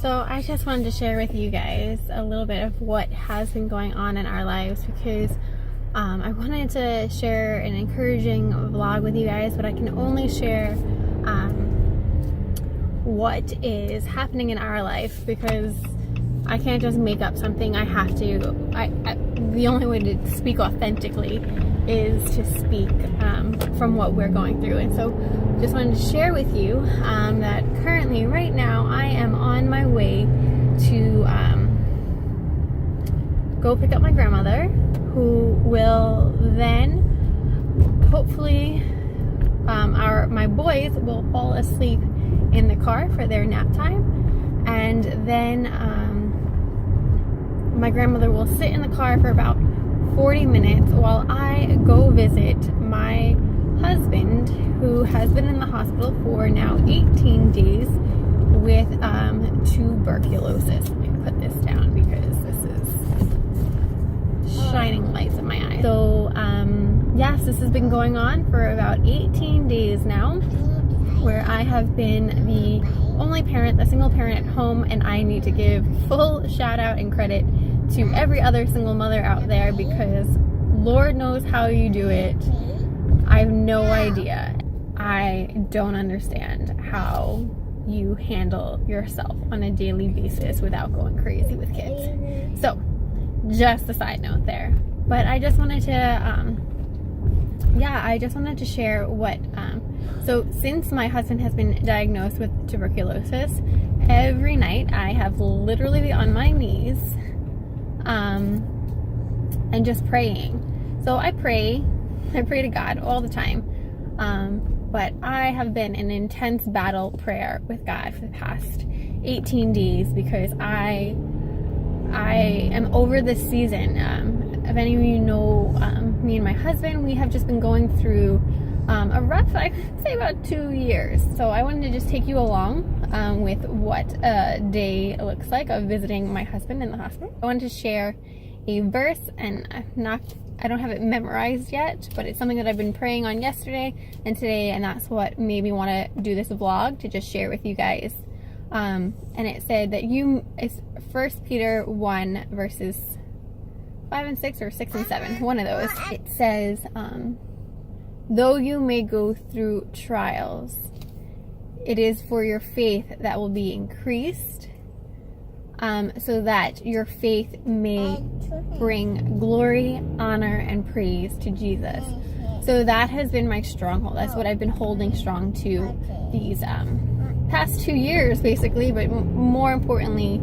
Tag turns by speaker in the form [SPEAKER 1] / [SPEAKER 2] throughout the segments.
[SPEAKER 1] So I just wanted to share with you guys a little bit of what has been going on in our lives, because I wanted to share an encouraging vlog with you guys, but I can only share what is happening in our life, because I can't just make up something. I have to, the only way to speak authentically is to speak from what we're going through. And so just wanted to share with you that currently, right now, I am on my way to go pick up my grandmother, who will then hopefully my boys will fall asleep in the car for their nap time, and then my grandmother will sit in the car for about 40 minutes while I go visit my husband, who has been in the hospital for now 18 days with tuberculosis. Let me put this down because this is shining lights in my eyes. So yes, this has been going on for about 18 days now, where I have been the only parent, the single parent at home, and I need to give full shout out and credit to every other single mother out there, because Lord knows how you do it. I have no idea. I don't understand how you handle yourself on a daily basis without going crazy with kids. So, just a side note there. But I just wanted to, share what, so since my husband has been diagnosed with tuberculosis, every night I have literally been on my knees and just praying. So I pray to God all the time, but I have been in intense battle prayer with God for the past 18 days, because I am over this season. If any of you know me and my husband, we have just been going through a rough, I could say about 2 years. So I wanted to just take you along with what a day looks like of visiting my husband in the hospital. I wanted to share a verse, and I don't have it memorized yet, but it's something that I've been praying on yesterday and today, and that's what made me want to do this vlog, to just share with you guys. And it said that it's 1 Peter 1 verses 5 and 6, or 6 and 7, one of those. It says, though you may go through trials, it is for your faith that will be increased, so that your faith may bring glory, honor, and praise to Jesus. So that has been my stronghold. That's what I've been holding strong to these past 2 years, basically, but more importantly,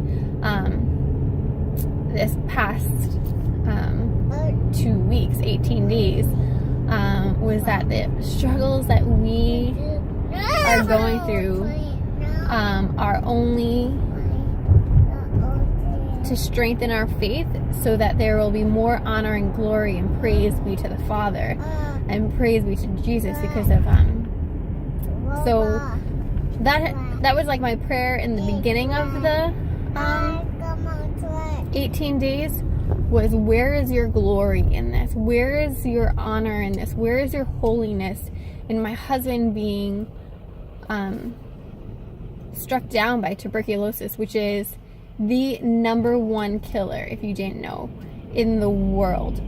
[SPEAKER 1] this past 2 weeks, 18 days, was that the struggles that we are going through are only to strengthen our faith, so that there will be more honor and glory and praise be to the Father and praise be to Jesus, because of so that was like my prayer in the beginning of the 18 days, was, where is your glory in this? Where is your honor in this? Where is your holiness in my husband being struck down by tuberculosis, which is the #1 killer, if you didn't know, in the world.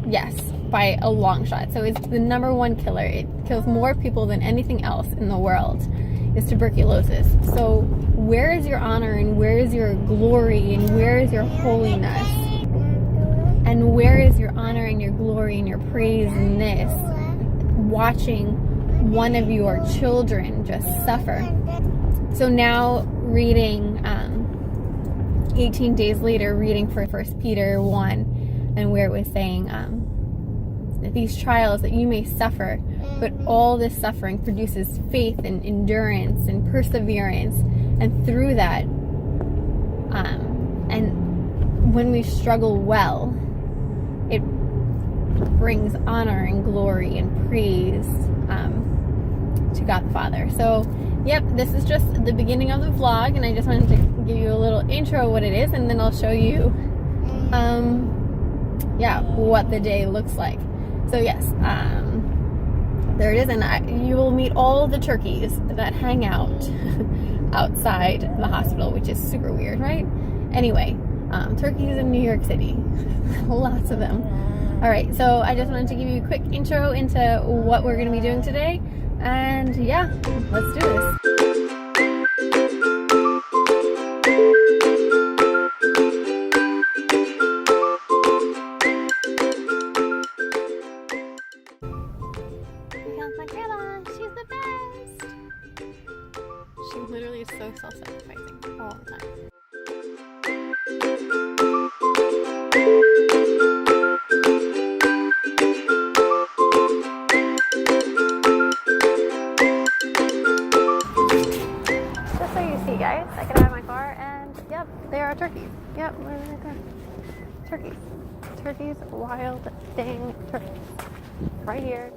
[SPEAKER 1] Yes, by a long shot. So it's the #1 killer. It kills more people than anything else in the world, is tuberculosis. So where is your honor, and where is your glory, and where is your holiness? And where is your honor and your glory and your praise in this? Watching one of your children just suffer. So now reading, 18 days later, reading for 1 Peter 1, and where it was saying that these trials that you may suffer, but all this suffering produces faith and endurance and perseverance, and through that, and when we struggle well, it brings honor and glory and praise to God the Father. So yep, this is just the beginning of the vlog, and I just wanted to give you a little intro of what it is, and then I'll show you what the day looks like. So yes, there it is, and you will meet all the turkeys that hang out outside the hospital, which is super weird, right? Anyway, turkeys in New York City. Lots of them. All right, so I just wanted to give you a quick intro into what we're going to be doing today. And yeah, let's do this. My grandma, she's the best. She literally is so self-sacrificing all the time. Just so you see, guys, I get out of my car and yep, there are turkeys. Yep, where are they? Turkeys. Turkeys, wild dang turkeys. Right here.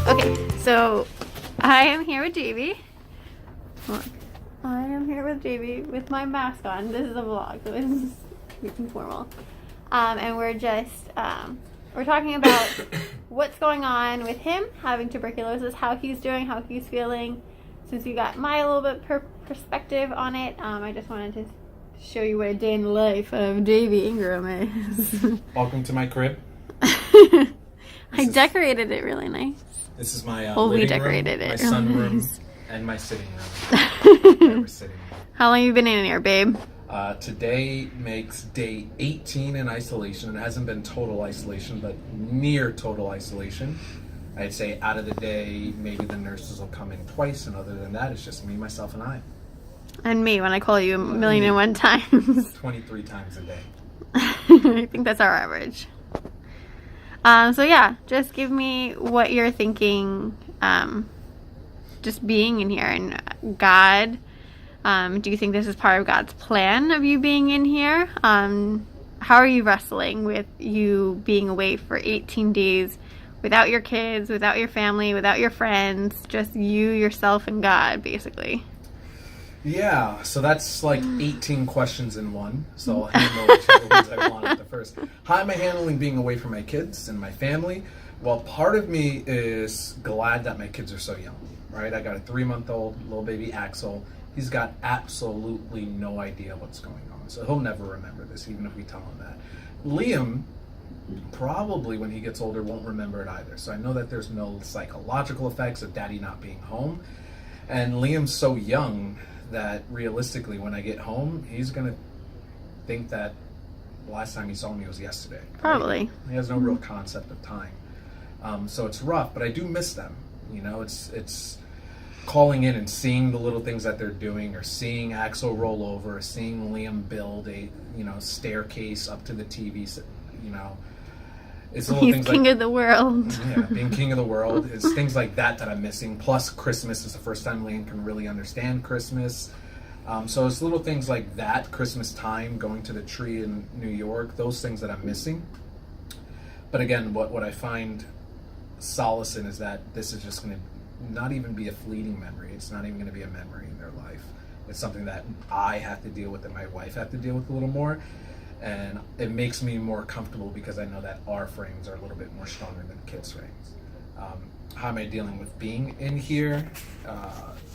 [SPEAKER 1] Okay, so I am here with JB. Look, I am here with JB with my mask on. This is a vlog, so this is informal. And we're just, we're talking about what's going on with him having tuberculosis, how he's doing, how he's feeling. Since you got my little bit perspective on it, I just wanted to show you what a day in the life of JB Ingram is.
[SPEAKER 2] Welcome to my crib.
[SPEAKER 1] I decorated it really nice.
[SPEAKER 2] This is my
[SPEAKER 1] we decorated
[SPEAKER 2] room,
[SPEAKER 1] it.
[SPEAKER 2] my sunroom, and my sitting room. We're sitting.
[SPEAKER 1] How long have you been in here, babe?
[SPEAKER 2] Today makes day 18 in isolation. It hasn't been total isolation, but near total isolation. I'd say out of the day, maybe the nurses will come in twice, and other than that, it's just me, myself, and I.
[SPEAKER 1] And me, when I call you 1,000,001 times.
[SPEAKER 2] 23 times a day.
[SPEAKER 1] I think that's our average. So yeah, just give me what you're thinking, just being in here. And God, do you think this is part of God's plan of you being in here? How are you wrestling with you being away for 18 days without your kids, without your family, without your friends, just you, yourself, and God, basically?
[SPEAKER 2] Yeah, so that's like 18 questions in one. So I'll handle whichever ones I want at the first. How am I handling being away from my kids and my family? Well, part of me is glad that my kids are so young, right? I got a 3-month-old little baby Axel. He's got absolutely no idea what's going on. So he'll never remember this, even if we tell him that. Liam, probably when he gets older, won't remember it either. So I know that there's no psychological effects of daddy not being home. And Liam's so young that realistically, when I get home, he's going to think that the last time he saw me was yesterday. Right?
[SPEAKER 1] Probably.
[SPEAKER 2] He has no real concept of time. So it's rough, but I do miss them. You know, it's calling in and seeing the little things that they're doing, or seeing Axel roll over, or seeing Liam build a, staircase up to the TV, It's little
[SPEAKER 1] He's
[SPEAKER 2] things
[SPEAKER 1] king
[SPEAKER 2] like,
[SPEAKER 1] of the world.
[SPEAKER 2] Yeah, being king of the world. It's things like that I'm missing. Plus, Christmas is the first time Liam can really understand Christmas. So it's little things like that, Christmas time, going to the tree in New York, those things that I'm missing. But again, what I find solace in is that this is just going to not even be a fleeting memory. It's not even going to be a memory in their life. It's something that I have to deal with, that my wife have to deal with a little more. And it makes me more comfortable because I know that our frames are a little bit more stronger than kids' frames. How am I dealing with being in here?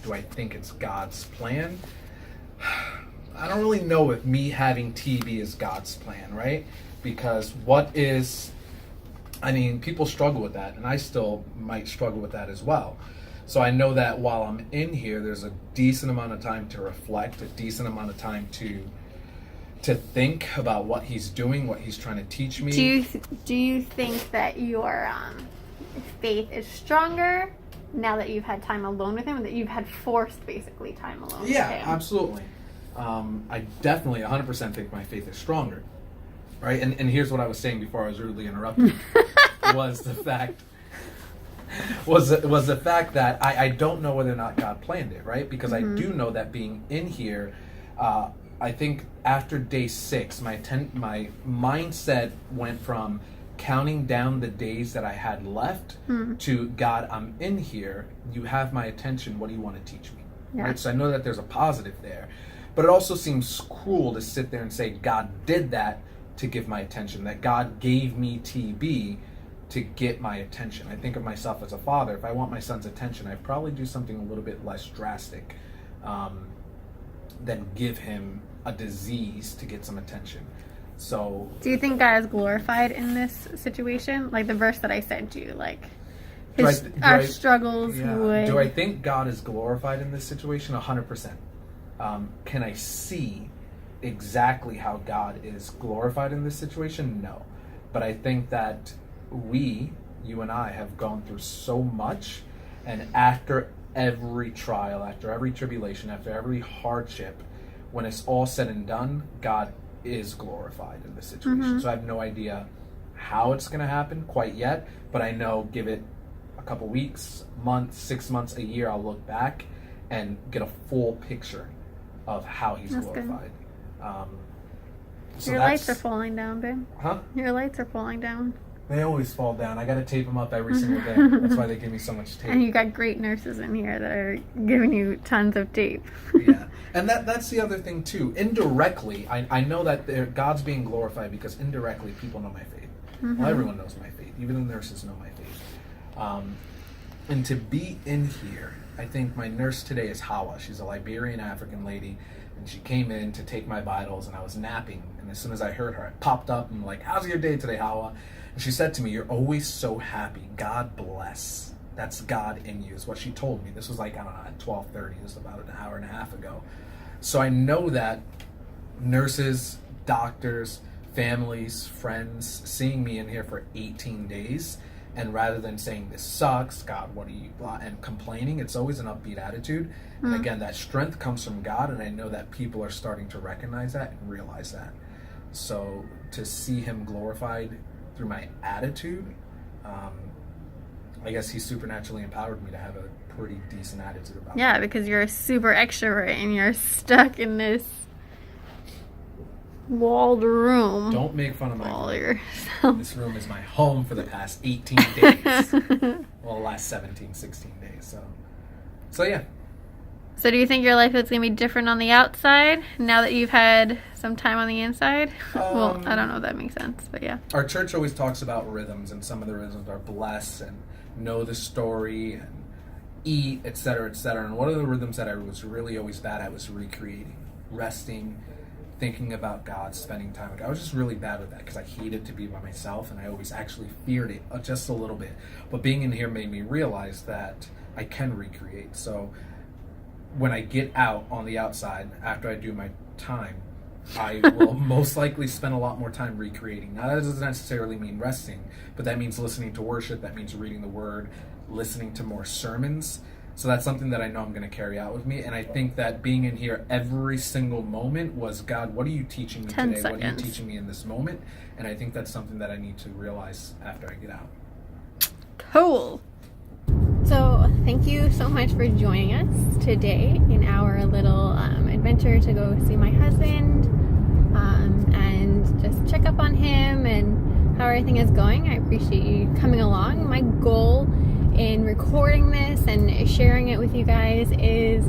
[SPEAKER 2] Do I think it's God's plan? I don't really know if me having TV is God's plan, right? Because people struggle with that, and I still might struggle with that as well. So I know that while I'm in here, there's a decent amount of time to reflect, a decent amount of time to think about what he's doing, what he's trying to teach me.
[SPEAKER 1] Do you think that your faith is stronger now that you've had time alone with him, that you've had forced basically time alone with him?
[SPEAKER 2] Yeah, absolutely. I definitely 100% think my faith is stronger, right? And here's what I was saying before I was rudely interrupted. was the fact that I don't know whether or not God planned it, right? Because I do know that being in here, I think after day 6, my mindset went from counting down the days that I had left to God, I'm in here. You have my attention. What do you want to teach me?
[SPEAKER 1] Yeah.
[SPEAKER 2] Right. So I know that there's a positive there, but it also seems cruel to sit there and say God did that to give my attention, that God gave me TB to get my attention. I think of myself as a father. If I want my son's attention, I'd probably do something a little bit less drastic than give him a disease to get some attention. So,
[SPEAKER 1] do you think God is glorified in this situation? Like the verse that I sent you, like our struggles would.
[SPEAKER 2] Do I think God is glorified in this situation? 100%. Can I see exactly how God is glorified in this situation? No. But I think that you and I, have gone through so much, and after every trial, after every tribulation, after every hardship, when it's all said and done, God is glorified in this situation. So I have no idea how it's going to happen quite yet, but I know, give it a couple weeks, months, 6 months, a year, I'll look back and get a full picture of how he's glorified.
[SPEAKER 1] Your lights are falling down, babe.
[SPEAKER 2] Huh?
[SPEAKER 1] Your lights are falling down.
[SPEAKER 2] They always fall down. I got to tape them up every single day. That's why they give me so much tape.
[SPEAKER 1] And you got great nurses in here that are giving you tons of tape.
[SPEAKER 2] Yeah. And that's the other thing too. Indirectly, I know that God's being glorified because indirectly people know my faith. Well, everyone knows my faith. Even the nurses know my faith. And to be in here, I think my nurse today is Hawa. She's a Liberian African lady. And she came in to take my vitals, and I was napping. And as soon as I heard her, I popped up and like, "How's your day today, Hawa?" And she said to me, "You're always so happy. God bless." That's God in you, is what she told me. This was like, I don't know, at 12:30. This was about an hour and a half ago. So I know that nurses, doctors, families, friends, seeing me in here for 18 days, and rather than saying, "This sucks, God, what are you," and complaining, it's always an upbeat attitude. And again, that strength comes from God, and I know that people are starting to recognize that and realize that. So to see him glorified through my attitude, I guess he supernaturally empowered me to have a pretty decent attitude about it.
[SPEAKER 1] Yeah, because you're a super extrovert and you're stuck in this walled room.
[SPEAKER 2] Don't make fun of my
[SPEAKER 1] all
[SPEAKER 2] room.
[SPEAKER 1] yourself.
[SPEAKER 2] This room is my home for the past 18 days. Well, the last 17, 16 days. So yeah.
[SPEAKER 1] So do you think your life is going to be different on the outside now that you've had some time on the inside? Well, I don't know if that makes sense, but yeah.
[SPEAKER 2] Our church always talks about rhythms, and some of the rhythms are bless and know the story and eat, etc., etc. And one of the rhythms that I was really always bad at was recreating, resting, thinking about God, spending time with God. I was just really bad with that because I hated to be by myself, and I always actually feared it just a little bit. But being in here made me realize that I can recreate. So when I get out on the outside, after I do my time, I will most likely spend a lot more time recreating. Now, that doesn't necessarily mean resting, but that means listening to worship, that means reading the word, listening to more sermons. So that's something that I know I'm going to carry out with me. And I think that being in here every single moment was, God, what are you teaching me
[SPEAKER 1] 10
[SPEAKER 2] today?
[SPEAKER 1] seconds.
[SPEAKER 2] What are you teaching me in this moment? And I think that's something that I need to realize after I get out.
[SPEAKER 1] Cool. So thank you so much for joining us today in our little adventure to go see my husband and just check up on him and how everything is going. I appreciate you coming along. My goal in recording this and sharing it with you guys is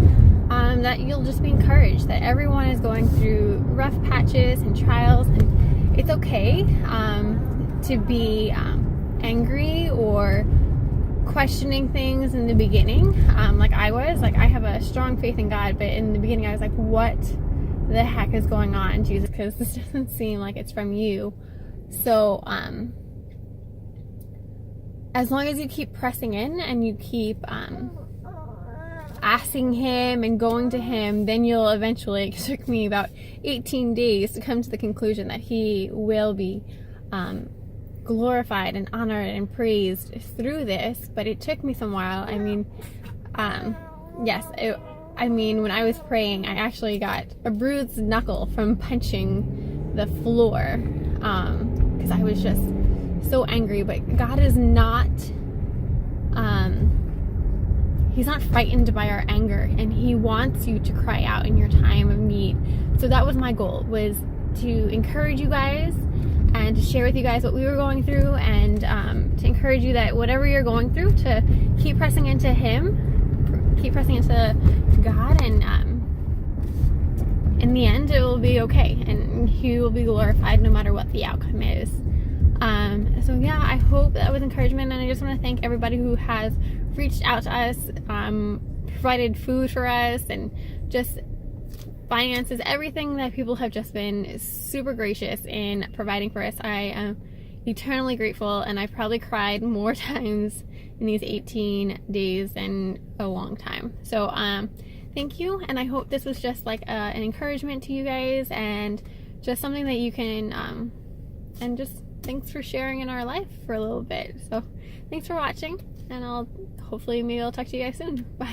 [SPEAKER 1] that you'll just be encouraged, that everyone is going through rough patches and trials, and it's okay to be angry or questioning things in the beginning, like I was. Like, I have a strong faith in God, but in the beginning I was like, what the heck is going on, Jesus? Because this doesn't seem like it's from you. So as long as you keep pressing in and you keep asking him and going to him, then you'll eventually, it took me about 18 days to come to the conclusion that he will be glorified and honored and praised through this. But it took me some while. I mean, when I was praying, I actually got a bruised knuckle from punching the floor because I was just so angry. But God is not he's not frightened by our anger, and he wants you to cry out in your time of need. So that was my goal, was to encourage you guys and to share with you guys what we were going through, and to encourage you that whatever you're going through, to keep pressing into Him, keep pressing into God, and in the end it will be okay, and He will be glorified no matter what the outcome is. So yeah, I hope that was encouragement, and I just want to thank everybody who has reached out to us, provided food for us, and just finances, everything that people have just been super gracious in providing for us. I am eternally grateful, and I've probably cried more times in these 18 days than a long time. So thank you, and I hope this was just like an encouragement to you guys, and just something that you can and just thanks for sharing in our life for a little bit. So thanks for watching, and maybe I'll talk to you guys soon. Bye.